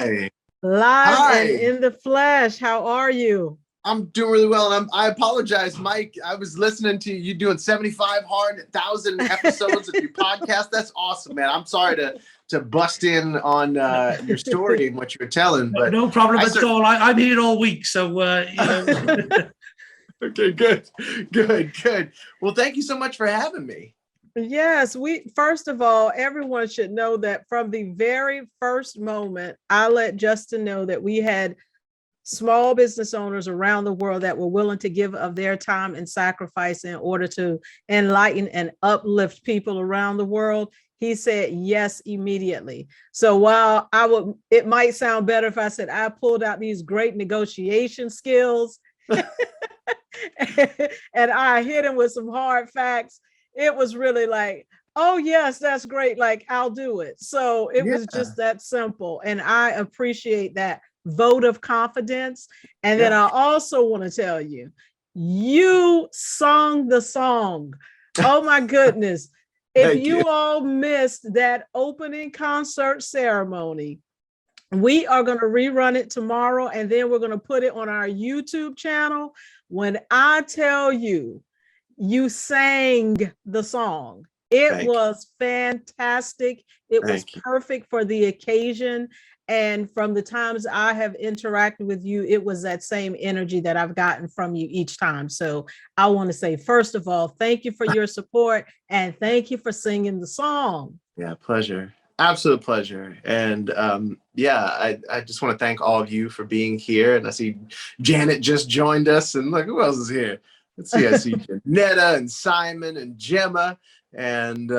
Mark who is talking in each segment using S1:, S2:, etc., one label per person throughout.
S1: Hi.
S2: Live and
S1: Hi.
S2: in the flesh. How are you?
S1: I'm doing really well. And I apologize, Mike. I was listening to you doing 75 hard, 1,000 episodes of your podcast. That's awesome, man. I'm sorry to bust in on your story and what you were telling, but
S3: no problem at all. I'm here all week, so
S1: Okay, good. Well, thank you so much for having me.
S2: Yes, first of all, everyone should know that from the very first moment, I let Justin know that we had small business owners around the world that were willing to give of their time and sacrifice in order to enlighten and uplift people around the world. He said yes immediately. So while it might sound better if I said I pulled out these great negotiation skills and I hit him with some hard facts, it was really like, oh yes, that's great, like I'll do it. So it was just that simple, and I appreciate that vote of confidence. And then I also want to tell you, you sung the song. Oh my goodness. If you all missed that opening concert ceremony, we are going to rerun it tomorrow, and then we're going to put it on our YouTube channel. When I tell you, you sang the song, it was fantastic. It was perfect for the occasion. And from the times I have interacted with you, it was that same energy that I've gotten from you each time. So I want to say, first of all, thank you for your support, and thank you for singing the song.
S1: Yeah, pleasure. Absolute pleasure. And I just want to thank all of you for being here. And I see Janet just joined us, and look, who else is here? Let's see. I see Netta and Simon and Gemma and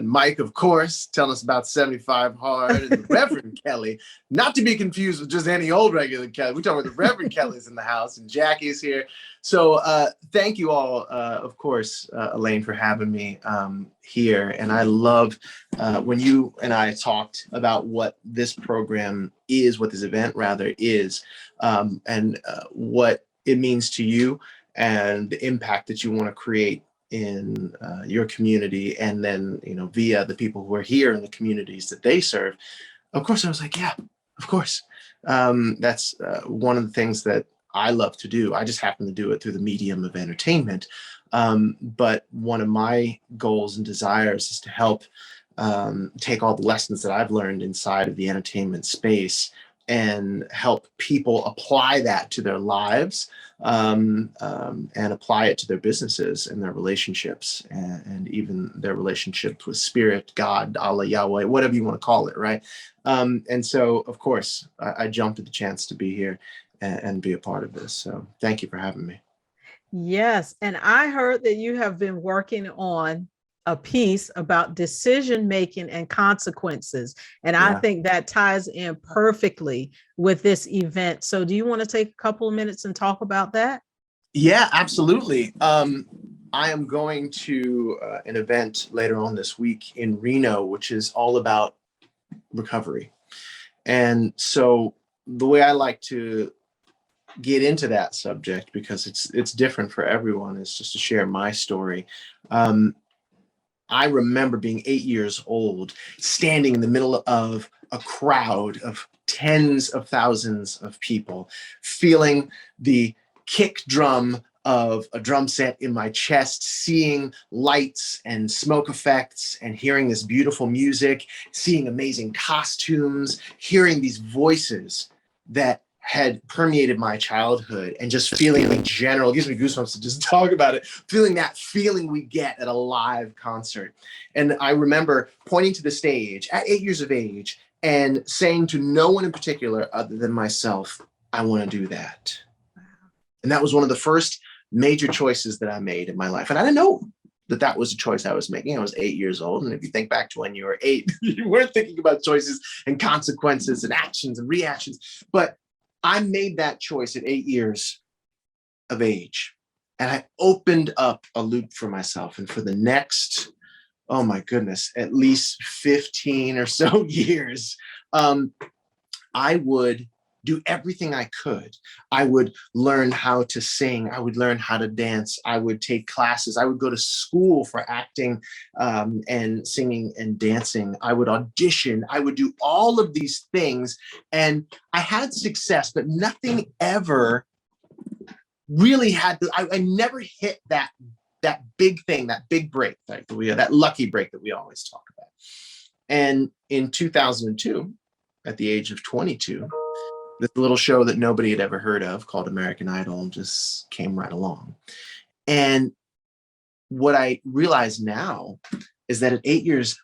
S1: Mike, of course, telling us about 75 Hard, and the Reverend Kelly, not to be confused with just any old regular Kelly. We're talking about the Reverend Kelly's in the house, and Jackie's here. So thank you all, of course, Elaine, for having me here. And I love when you and I talked about what this program is, what this event rather is, and what it means to you and the impact that you want to create in your community, and then via the people who are here in the communities that they serve. Of course, I was like, yeah, of course. That's one of the things that I love to do. I just happen to do it through the medium of entertainment. But one of my goals and desires is to help take all the lessons that I've learned inside of the entertainment space and help people apply that to their lives, and apply it to their businesses and their relationships, and even their relationships with spirit, God, Allah, Yahweh, whatever you want to call it, right? And so, of course, I jumped at the chance to be here and be a part of this. So thank you for having me.
S2: Yes, and I heard that you have been working on a piece about decision making and consequences. And I think that ties in perfectly with this event. So do you want to take a couple of minutes and talk about that?
S1: Yeah, absolutely. I am going to an event later on this week in Reno, which is all about recovery. And so the way I like to get into that subject, because it's different for everyone, is just to share my story. I remember being 8 years old, standing in the middle of a crowd of tens of thousands of people, feeling the kick drum of a drum set in my chest, seeing lights and smoke effects and hearing this beautiful music, seeing amazing costumes, hearing these voices that had permeated my childhood, and just feeling in general, it gives me goosebumps to just talk about it, feeling that feeling we get at a live concert. And I remember pointing to the stage at 8 years of age and saying to no one in particular other than myself, I want to do that. And that was one of the first major choices that I made in my life. And I didn't know that that was a choice I was making. I was 8 years old. And if you think back to when you were 8, you weren't thinking about choices and consequences and actions and reactions. But I made that choice at 8 years of age, and I opened up a loop for myself. And for the next, oh my goodness, at least 15 or so years, I would do everything I could. I would learn how to sing. I would learn how to dance. I would take classes. I would go to school for acting and singing and dancing. I would audition. I would do all of these things. And I had success, but nothing ever really had I never hit that big thing, that big break, that lucky break that we always talk about. And in 2002, at the age of 22, this little show that nobody had ever heard of called American Idol just came right along. And what I realize now is that at 8 years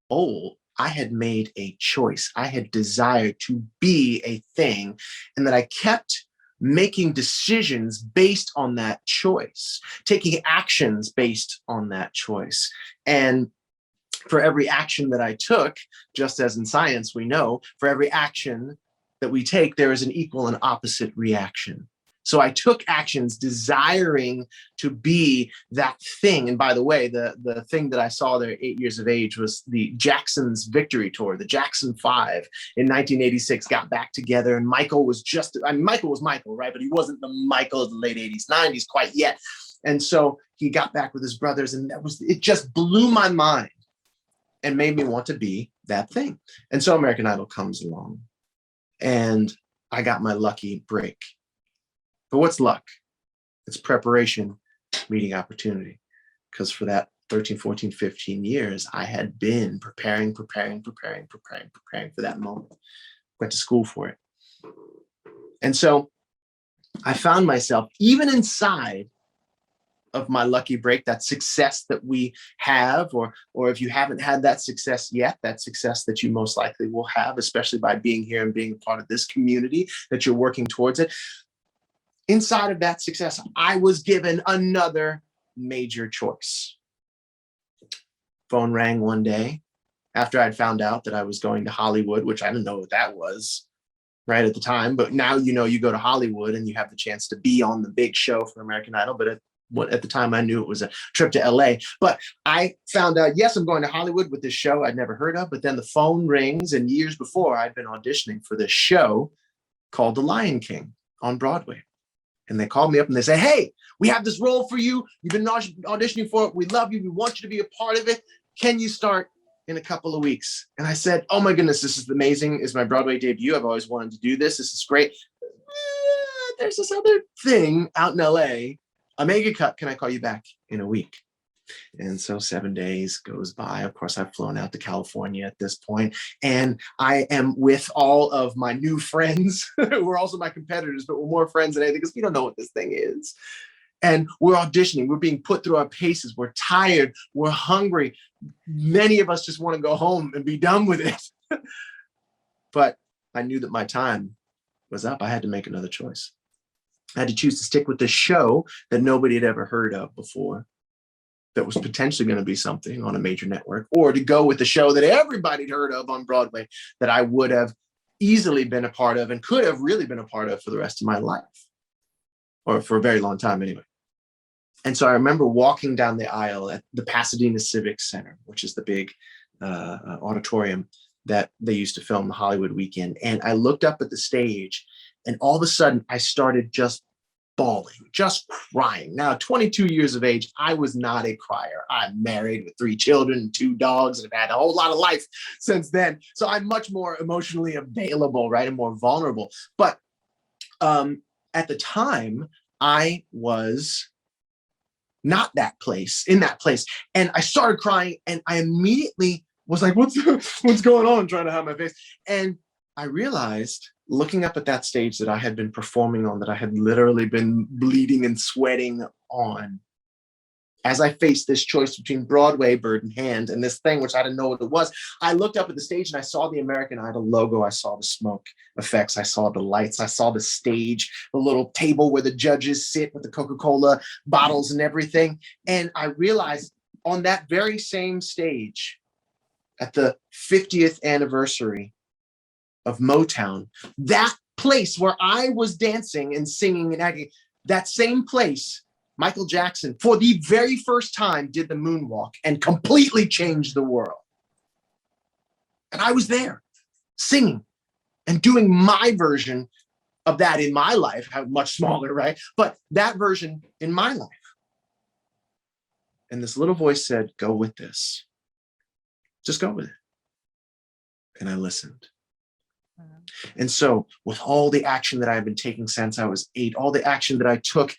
S1: old, I had made a choice. I had desired to be a thing, and that I kept making decisions based on that choice, taking actions based on that choice. And for every action that I took, just as in science we know, for every action that we take, there is an equal and opposite reaction. So I took actions desiring to be that thing. And by the way, the thing that I saw there at 8 years of age was the Jackson's Victory Tour, the Jackson 5 in 1986 got back together. And Michael was Michael was Michael, right? But he wasn't the Michael of the late 80s, 90s quite yet. And so he got back with his brothers, and it just blew my mind and made me want to be that thing. And so American Idol comes along, and I got my lucky break. But what's luck? It's preparation meeting opportunity. Because for that 13, 14, 15 years, I had been preparing for that moment. Went to school for it. And so I found myself, even inside of my lucky break, that success that we have, or if you haven't had that success yet, that success that you most likely will have, especially by being here and being a part of this community, that you're working towards it. Inside of that success, I was given another major choice. Phone rang one day after I'd found out that I was going to Hollywood, which I didn't know what that was right at the time. But now, you go to Hollywood and you have the chance to be on the big show for American Idol. But at the time, I knew it was a trip to LA. But I found out, yes, I'm going to Hollywood with this show I'd never heard of. But then the phone rings, and years before, I'd been auditioning for this show called The Lion King on Broadway. And they called me up and they said, hey, we have this role for you. You've been auditioning for it. We love you. We want you to be a part of it. Can you start in a couple of weeks? And I said, oh my goodness, this is amazing. It's my Broadway debut. I've always wanted to do this. This is great. There's this other thing out in LA. A mega cut. Can I call you back in a week? And so 7 days goes by. Of course, I've flown out to California at this point, and I am with all of my new friends who are also my competitors, but we're more friends than anything because we don't know what this thing is. And we're auditioning. We're being put through our paces. We're tired. We're hungry. Many of us just want to go home and be done with it. But I knew that my time was up. I had to make another choice. I had to choose to stick with the show that nobody had ever heard of before, that was potentially going to be something on a major network, or to go with the show that everybody'd heard of on Broadway that I would have easily been a part of and could have really been a part of for the rest of my life, or for a very long time anyway. And so I remember walking down the aisle at the Pasadena Civic Center, which is the big auditorium that they used to film the Hollywood weekend. And I looked up at the stage, and all of a sudden I started just bawling, just crying. Now, 22 years of age, I was not a crier. I'm married with 3 children and 2 dogs, and have had a whole lot of life since then. So I'm much more emotionally available, right, and more vulnerable. But at the time, I was not in that place. And I started crying, and I immediately was like, what's going on? Trying to hide my face. And I realized, looking up at that stage that I had been performing on, that I had literally been bleeding and sweating on, as I faced this choice between Broadway, bird in hand, and this thing, which I didn't know what it was, I looked up at the stage and I saw the American Idol logo. I saw the smoke effects. I saw the lights. I saw the stage, the little table where the judges sit with the Coca-Cola bottles and everything. And I realized, on that very same stage, at the 50th anniversary of Motown, that place where I was dancing and singing and acting, that same place, Michael Jackson, for the very first time, did the moonwalk and completely changed the world. And I was there singing and doing my version of that in my life, how much smaller, right? But that version in my life. And this little voice said, go with this. Just go with it. And I listened. And so with all the action that I've been taking since I was 8, all the action that I took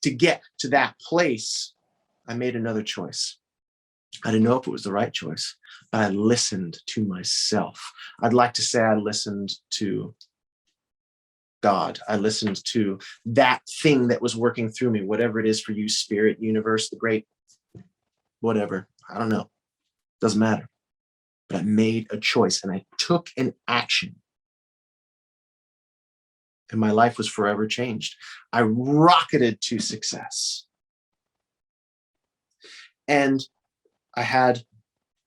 S1: to get to that place, I made another choice. I didn't know if it was the right choice, but I listened to myself. I'd like to say I listened to God. I listened to that thing that was working through me, whatever it is for you, spirit, universe, the great, whatever. I don't know. Doesn't matter. But I made a choice and I took an action. And my life was forever changed. I rocketed to success. And I had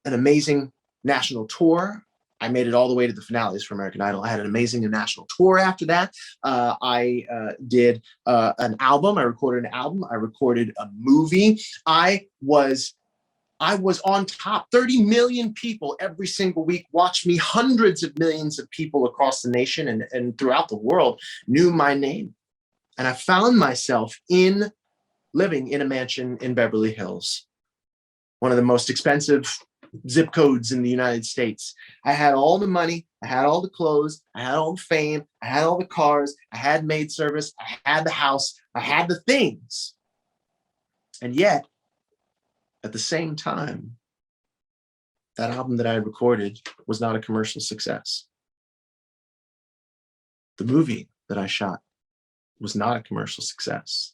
S1: an amazing national tour. I made it all the way to the finales for American Idol. I had an amazing national tour after that. I did an album. I recorded an album. I recorded a movie. I was on top. 30 million people every single week watched me. Hundreds of millions of people across the nation and throughout the world knew my name. And I found myself living in a mansion in Beverly Hills, one of the most expensive zip codes in the United States. I had all the money, I had all the clothes, I had all the fame, I had all the cars, I had maid service, I had the house, I had the things. And yet, at the same time, that album that I had recorded was not a commercial success. The movie that I shot was not a commercial success.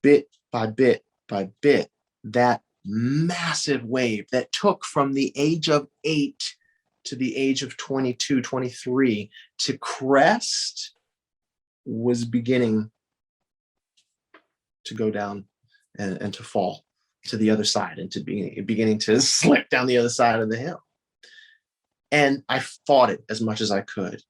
S1: Bit by bit by bit, that massive wave that took from the age of 8 to the age of 22, 23 to crest was beginning to go down and to fall to the other side and to beginning to slip down the other side of the hill. And I fought it as much as I could.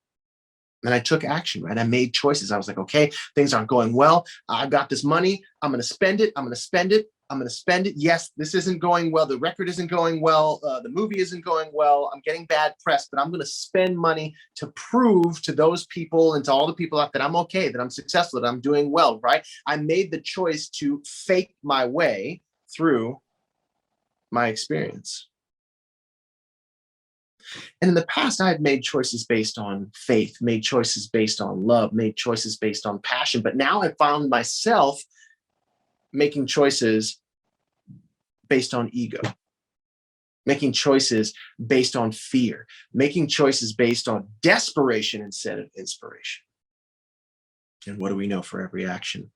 S1: And I took action, right? I made choices. I was like, okay, things aren't going well. I've got this money. I'm going to spend it. I'm going to spend it. I'm going to spend it. Yes, this isn't going well. The record isn't going well. The movie isn't going well. I'm getting bad press, but I'm going to spend money to prove to those people and to all the people out that I'm okay, that I'm successful, that I'm doing well, right? I made the choice to fake my way through my experience. And in the past, I had made choices based on faith, made choices based on love, made choices based on passion. But now I found myself making choices based on ego, making choices based on fear, making choices based on desperation instead of inspiration. And what do we know? For every action,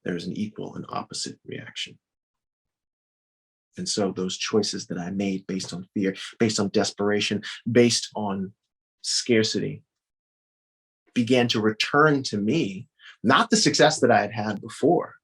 S1: there's an equal and opposite reaction. And so those choices that I made based on fear, based on desperation, based on scarcity, began to return to me, not the success that I had had before,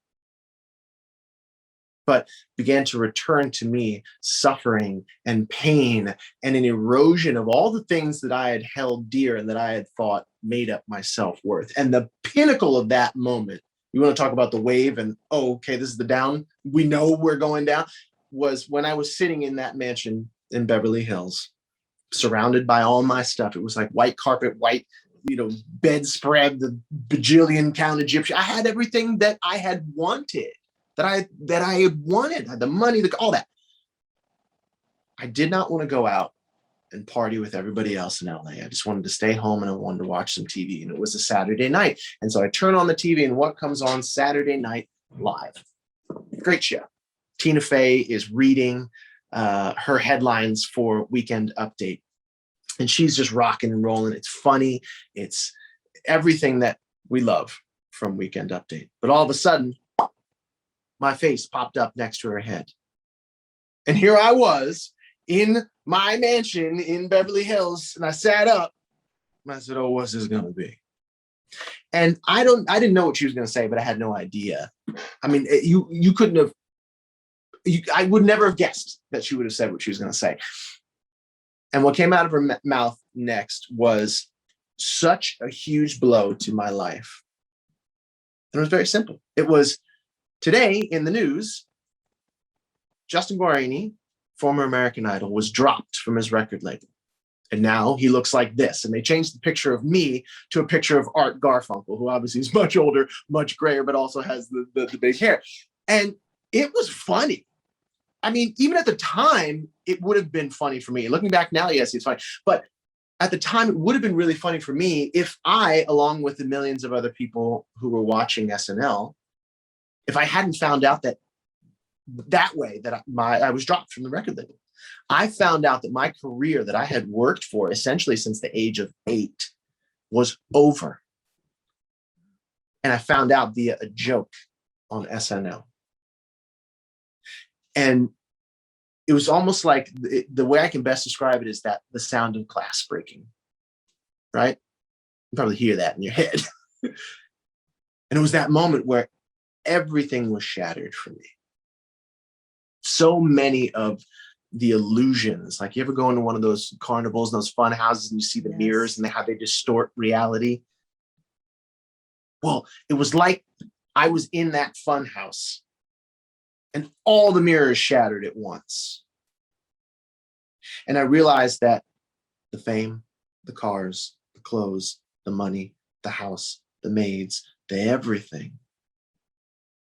S1: but began to return to me suffering and pain and an erosion of all the things that I had held dear and that I had thought made up my self-worth. And the pinnacle of that moment, you want to talk about the wave and, oh, okay, this is the down. We know we're going down. Was when I was sitting in that mansion in Beverly Hills, surrounded by all my stuff. It was like white carpet, white, bedspread, the bajillion count Egyptian. I had everything that I had wanted, that I had wanted, the money, all that. I did not want to go out and party with everybody else in LA. I just wanted to stay home and I wanted to watch some TV. And it was a Saturday night. And so I turn on the TV and what comes on? Saturday Night Live. Great show. Tina Fey is reading her headlines for Weekend Update. And she's just rocking and rolling. It's funny. It's everything that we love from Weekend Update. But all of a sudden, my face popped up next to her head. And here I was in my mansion in Beverly Hills. And I sat up and I said, oh, what's this going to be? And I didn't know what she was going to say, but I had no idea. I mean, you couldn't have, I would never have guessed that she would have said what she was going to say. And what came out of her mouth next was such a huge blow to my life. And it was very simple. It was, today in the news, Justin Guarini, former American Idol, was dropped from his record label. And now he looks like this. And they changed the picture of me to a picture of Art Garfunkel, who obviously is much older, much grayer, but also has the big hair. And it was funny. I mean, even at the time, it would have been funny for me. Looking back now, yes, it's funny. But at the time, it would have been really funny for me if I, along with the millions of other people who were watching SNL, if I hadn't found out that way that I was dropped from the record label. I found out that my career that I had worked for essentially since the age of 8 was over. And I found out via a joke on SNL. And it was almost like the way I can best describe it is that the sound of glass breaking, right? You probably hear that in your head. And it was that moment where everything was shattered for me. So many of the illusions, like you ever go into one of those carnivals, those fun houses, and you see the mirrors and how they distort reality. Well, it was like I was in that fun house and all the mirrors shattered at once. And I realized that the fame, the cars, the clothes, the money, the house, the maids, the everything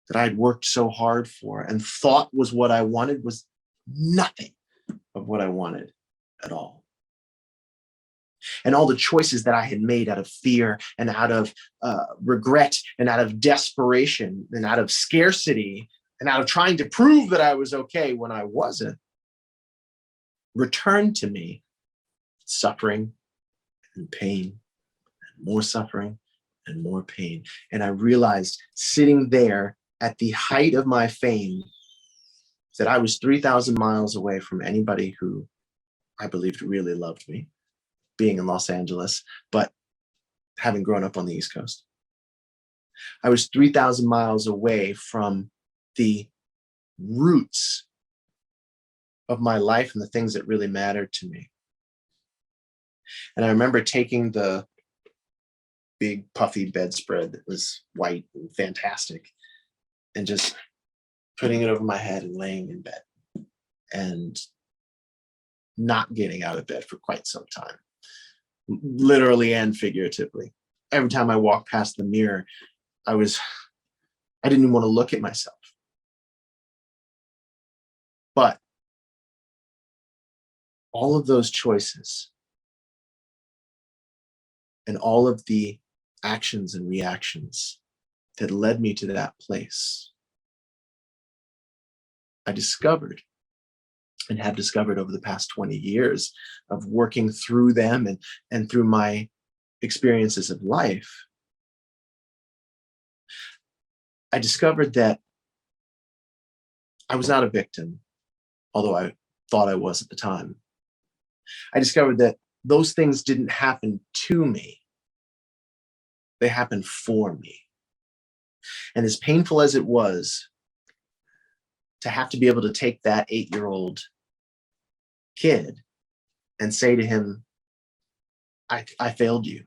S1: that I'd worked so hard for and thought was what I wanted was nothing of what I wanted at all. And all the choices that I had made out of fear and out of regret and out of desperation and out of scarcity and out of trying to prove that I was okay when I wasn't, returned to me suffering and pain and more suffering and more pain. And I realized sitting there at the height of my fame that I was 3,000 miles away from anybody who I believed really loved me, being in Los Angeles, but having grown up on the East Coast. I was 3,000 miles away from the roots of my life and the things that really mattered to me. And I remember taking the big puffy bedspread that was white and fantastic and just putting it over my head and laying in bed and not getting out of bed for quite some time, literally and figuratively. Every time I walked past the mirror, I didn't even want to look at myself. But all of those choices and all of the actions and reactions that led me to that place, I discovered and have discovered over the past 20 years of working through them and through my experiences of life. I discovered that I was not a victim, although I thought I was at the time. I discovered that those things didn't happen to me. They happened for me. And as painful as it was to have to be able to take that 8-year-old kid and say to him, I failed you,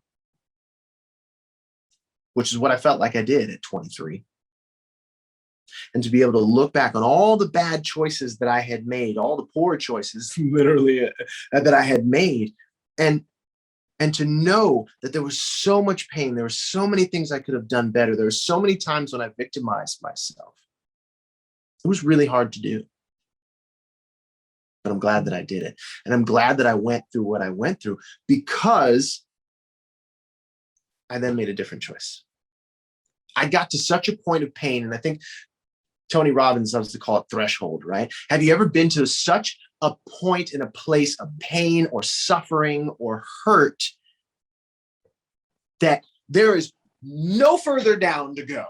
S1: which is what I felt like I did at 23. And to be able to look back on all the bad choices that I had made, all the poor choices, literally, that I had made, and to know that there was so much pain, there were so many things I could have done better, there were so many times when I victimized myself. It was really hard to do. But I'm glad that I did it. And I'm glad that I went through what I went through because I then made a different choice. I got to such a point of pain, and I think Tony Robbins loves to call it threshold, right? Have you ever been to such a point in a place of pain or suffering or hurt that there is no further down to go?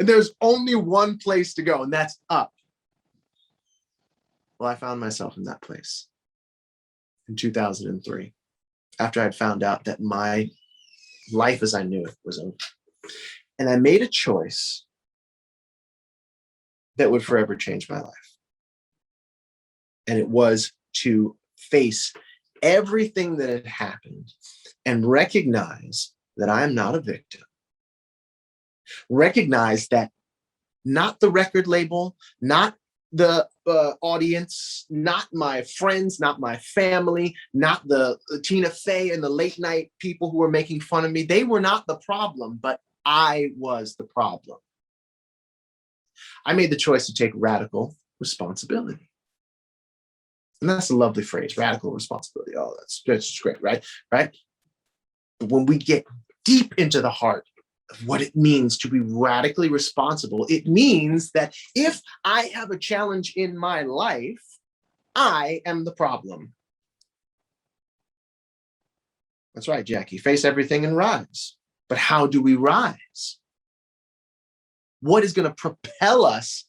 S1: And there's only one place to go, and that's up. Well, I found myself in that place in 2003, after I'd found out that my life as I knew it was over. And I made a choice that would forever change my life. And it was to face everything that had happened and recognize that I am not a victim. Recognize that not the record label, not the audience, not my friends, not my family, not the Tina Fey and the late night people who were making fun of me. They were not the problem, but I was the problem. I made the choice to take radical responsibility. And that's a lovely phrase, radical responsibility. Oh, that's great, right? Right? But when we get deep into the heart of what it means to be radically responsible, it means that if I have a challenge in my life, I am the problem. That's right, Jackie. Face everything and rise. But how do we rise? What is going to propel us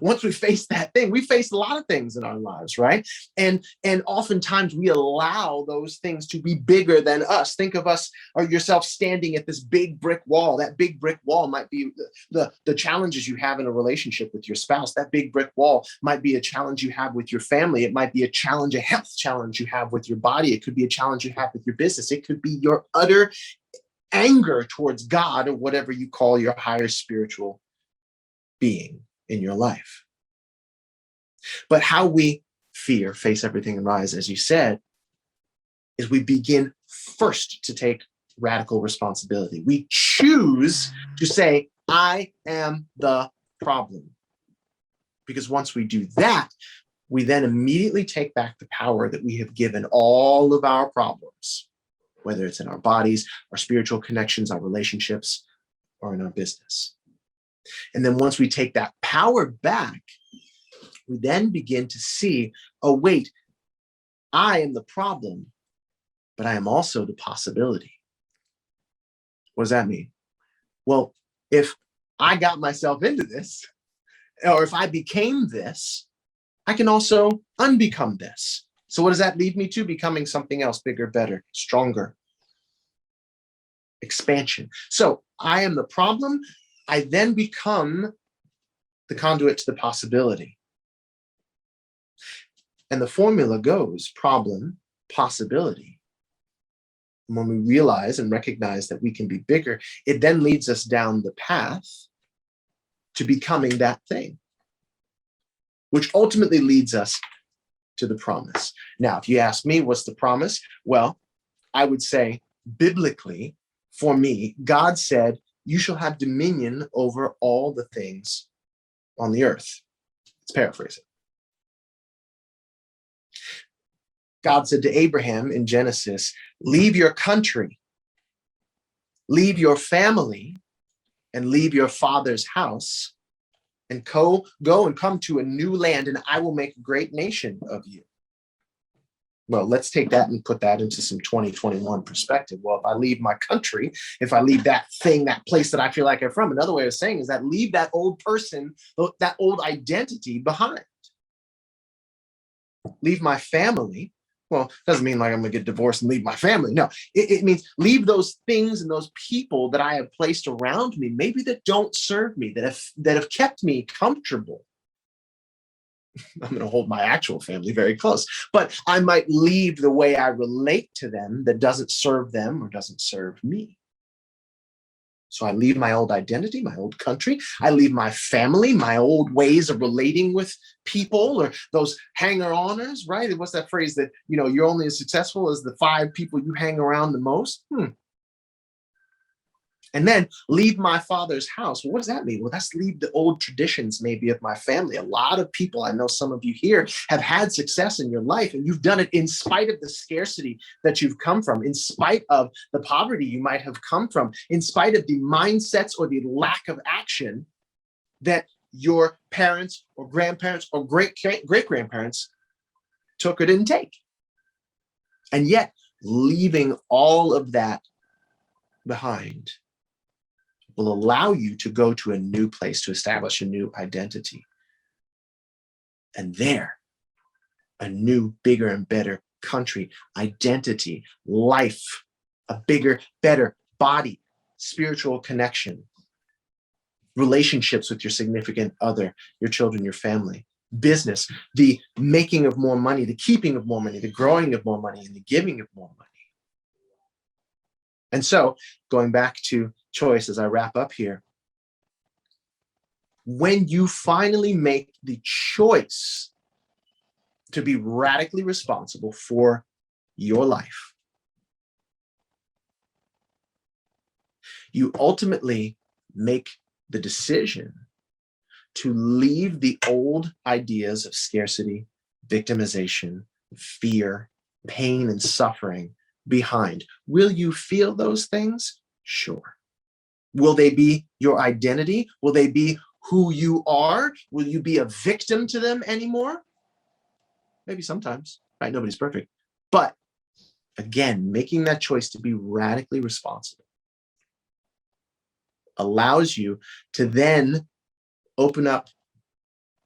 S1: once we face that thing? We face a lot of things in our lives, right? And oftentimes we allow those things to be bigger than us. Think of us or yourself standing at this big brick wall. That big brick wall might be the challenges you have in a relationship with your spouse. That big brick wall might be a challenge you have with your family. It might be a challenge, a health challenge you have with your body. It could be a challenge you have with your business. It could be your utter anger towards God or whatever you call your higher spiritual being in your life. But how we face everything and rise, as you said, is we begin first to take radical responsibility. We choose to say, I am the problem. Because once we do that, we then immediately take back the power that we have given all of our problems, whether it's in our bodies, our spiritual connections, our relationships, or in our business. And then once we take that power back, we then begin to see, oh, wait, I am the problem, but I am also the possibility. What does that mean? Well, if I got myself into this, or if I became this, I can also unbecome this. So what does that lead me to? Becoming something else, bigger, better, stronger. Expansion. So I am the problem. I then become the conduit to the possibility. And the formula goes problem, possibility. And when we realize and recognize that we can be bigger, it then leads us down the path to becoming that thing, which ultimately leads us to the promise. Now, if you ask me, what's the promise? Well, I would say biblically, for me, God said, you shall have dominion over all the things on the earth. Let's paraphrase it. God said to Abraham in Genesis, leave your country, leave your family, and leave your father's house, and go and come to a new land, and I will make a great nation of you. Well, let's take that and put that into some 2021 perspective. Well, if I leave my country, if I leave that thing, that place that I feel like I'm from, another way of saying is that leave that old person, that old identity behind. Leave my family. Well, it doesn't mean like I'm going to get divorced and leave my family. No, it means leave those things and those people that I have placed around me, maybe that don't serve me, that have kept me comfortable. I'm going to hold my actual family very close, but I might leave the way I relate to them that doesn't serve them or doesn't serve me. So I leave my old identity, my old country. I leave my family, my old ways of relating with people, or those hanger-oners, right? What's that phrase that, you're only as successful as the 5 people you hang around the most? And then leave my father's house. Well, what does that mean? Well, that's leave the old traditions maybe of my family. A lot of people, I know some of you here, have had success in your life, and you've done it in spite of the scarcity that you've come from, in spite of the poverty you might have come from, in spite of the mindsets or the lack of action that your parents or grandparents or great-grandparents took or didn't take. And yet, leaving all of that behind will allow you to go to a new place, to establish a new identity. And there, a new, bigger and better country, identity, life, a bigger, better body, spiritual connection, relationships with your significant other, your children, your family, business, the making of more money, the keeping of more money, the growing of more money, and the giving of more money. And so, going back to choice as I wrap up here, when you finally make the choice to be radically responsible for your life, you ultimately make the decision to leave the old ideas of scarcity, victimization, fear, pain, and suffering behind. Will you feel those things? Sure. Will they be your identity? Will they be who you are? Will you be a victim to them anymore? Maybe sometimes, right? Nobody's perfect. But again, making that choice to be radically responsible allows you to then open up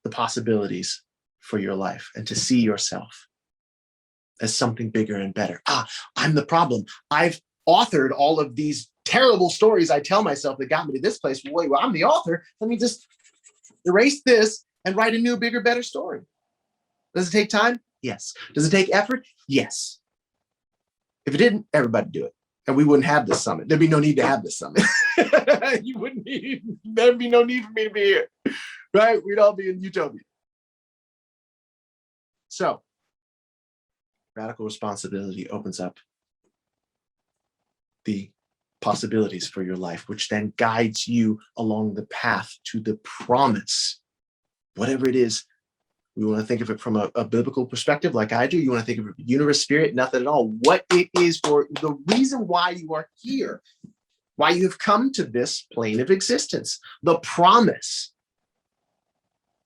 S1: the possibilities for your life and to see yourself as something bigger and better. I'm the problem. I've authored all of these terrible stories I tell myself that got me to this place. Well, I'm the author. Let me just erase this and write a new, bigger, better story. Does it take time? Yes. Does it take effort? Yes. If it didn't, everybody do it. And we wouldn't have this summit. There'd be no need to have this summit. There'd be no need for me to be here, right? We'd all be in utopia. So radical responsibility opens up the possibilities for your life, which then guides you along the path to the promise, whatever it is. We want to think of it from a biblical perspective, like I do. You want to think of it universe, spirit, nothing at all. What it is for the reason why you are here, why you have come to this plane of existence, the promise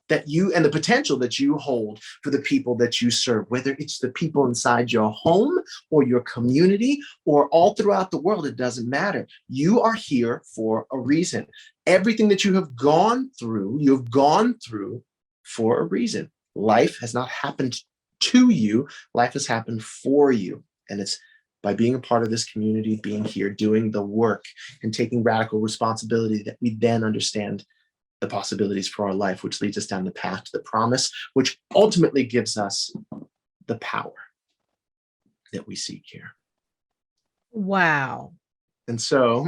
S1: that you and the potential that you hold for the people that you serve, whether it's the people inside your home or your community or all throughout the world, it doesn't matter. You are here for a reason. Everything that you have gone through, you've gone through for a reason. Life has not happened to you. Life has happened for you. And it's by being a part of this community, being here, doing the work and taking radical responsibility that we then understand the possibilities for our life, which leads us down the path to the promise, which ultimately gives us the power that we seek here.
S2: Wow.
S1: And so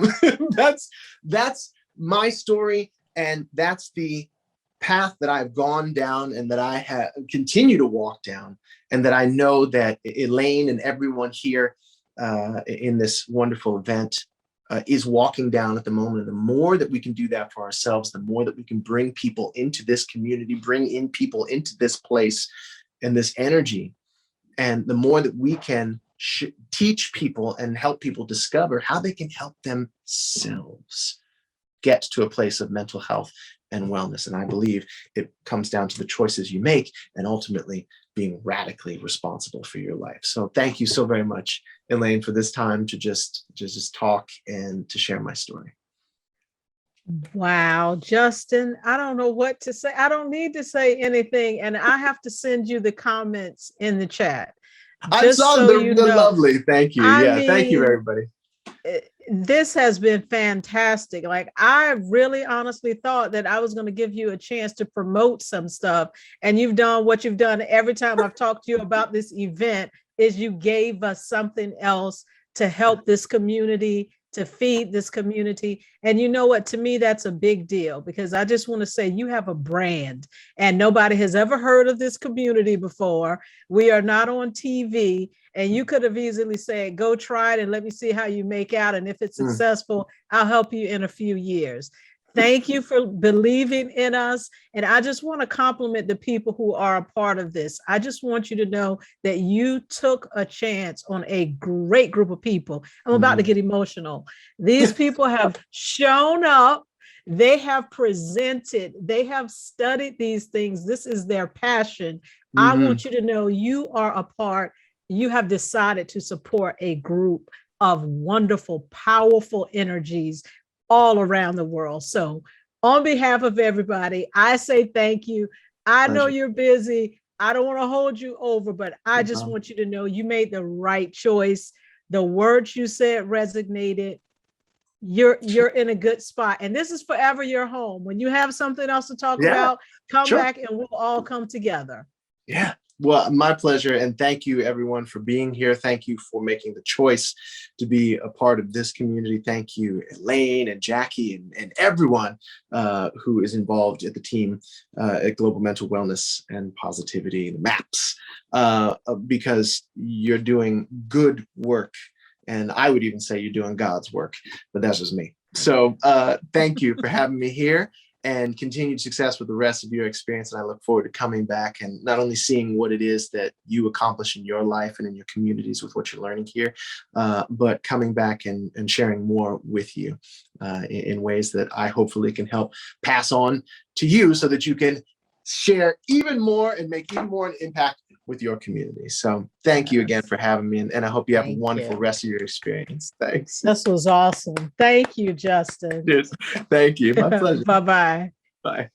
S1: that's my story. And that's the path that I've gone down and that I continue to walk down, and that I know that Elaine and everyone here in this wonderful event is walking down at the moment. And the more that we can do that for ourselves, the more that we can bring people into this community, bring in people into this place and this energy, and the more that we can teach people and help people discover how they can help themselves get to a place of mental health and wellness. And I believe it comes down to the choices you make and ultimately being radically responsible for your life. So thank you so very much, Elaine, for this time to just talk and to share my story.
S2: Wow, Justin, I don't know what to say. I don't need to say anything. And I have to send you the comments in the chat.
S1: I saw them. They're lovely. Thank you. Thank you, everybody.
S2: This has been fantastic. Like, I really honestly thought that I was going to give you a chance to promote some stuff, and you've done what you've done every time I've talked to you about this event is you gave us something else to help this community, to feed this community. And you know what, to me, that's a big deal, because I just want to say you have a brand and nobody has ever heard of this community before. We are not on TV, and you could have easily said, go try it and let me see how you make out. And if it's successful, I'll help you in a few years. Thank you for believing in us. And I just want to compliment the people who are a part of this. I just want you to know that you took a chance on a great group of people. I'm about to get emotional. These people have shown up. They have presented. They have studied these things. This is their passion. I want you to know you are a part. You have decided to support a group of wonderful, powerful energies all around the world. So on behalf of everybody, I say thank you. I know you're busy. I don't want to hold you over, but I just want you to know you made the right choice. The words you said resonated. You're in a good spot. And this is forever your home. When you have something else to talk about, come back and we'll all come together.
S1: Yeah. Well, my pleasure. And thank you, everyone, for being here. Thank you for making the choice to be a part of this community. Thank you, Elaine and Jackie and everyone who is involved at the team at Global Mental Wellness and Positivity, the M.A.P.S, because you're doing good work. And I would even say you're doing God's work, but that's just me. So thank you for having me here. And continued success with the rest of your experience. And I look forward to coming back and not only seeing what it is that you accomplish in your life and in your communities with what you're learning here, but coming back and sharing more with you in ways that I hopefully can help pass on to you so that you can share even more and make even more an impact with your community. So thank you again for having me. And I hope you have a wonderful rest of your experience. Thanks.
S2: This was awesome. Thank you, Justin.
S1: Yes. Thank you. My pleasure.
S2: Bye-bye.
S1: Bye.